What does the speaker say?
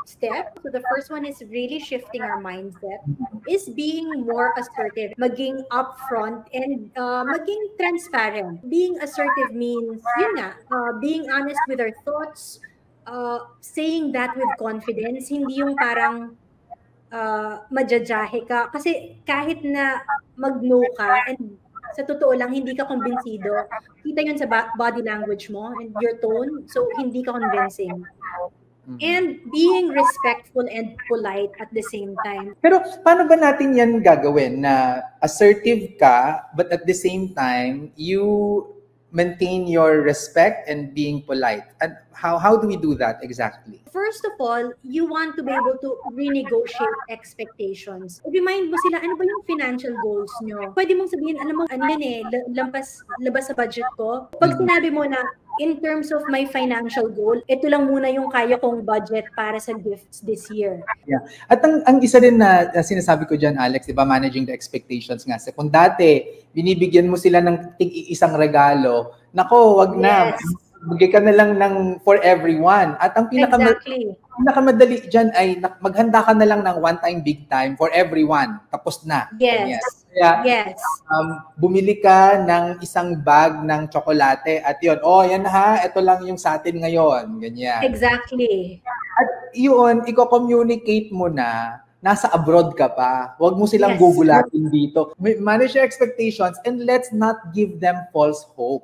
steps. So the first one is really shifting our mindset, is being more assertive, maging upfront, and maging transparent. Being assertive means, yun nga, being honest with our thoughts, saying that with confidence, hindi yung parang majajahe ka. Kasi kahit na mag-no ka, and sa totoo lang, hindi ka kumbinsido, kita yun sa body language mo and your tone, so hindi ka convincing. And being respectful and polite at the same time. Pero paano ba natin yan gagawin na assertive ka, but at the same time, you maintain your respect and being polite? And how do we do that exactly? First of all, you want to be able to renegotiate expectations. Remind mo sila, ano ba yung financial goals nyo? Pwede mong sabihin, alam mo, ano yan eh, labas sa budget ko. Pag sinabi mo na, in terms of my financial goal, ito lang muna yung kaya kong budget para sa gifts this year. Yeah. At ang isa din na sinasabi ko dyan, Alex, diba, managing the expectations nga. Kung dati, binibigyan mo sila ng isang regalo, nako, wag na. Yes. Bigay ka na lang ng for everyone. At ang pinakamadali dyan ay maghanda ka na lang ng one-time, big time for everyone. Tapos na. Yes. Kaya, yes. Bumili ka ng isang bag ng tsokolate at yun, yan ha, ito lang yung sa atin ngayon. Ganyan. Exactly. At yun, i-communicate mo na nasa abroad ka pa. Huwag mo silang gugulatin dito. Manage your expectations and let's not give them false hope.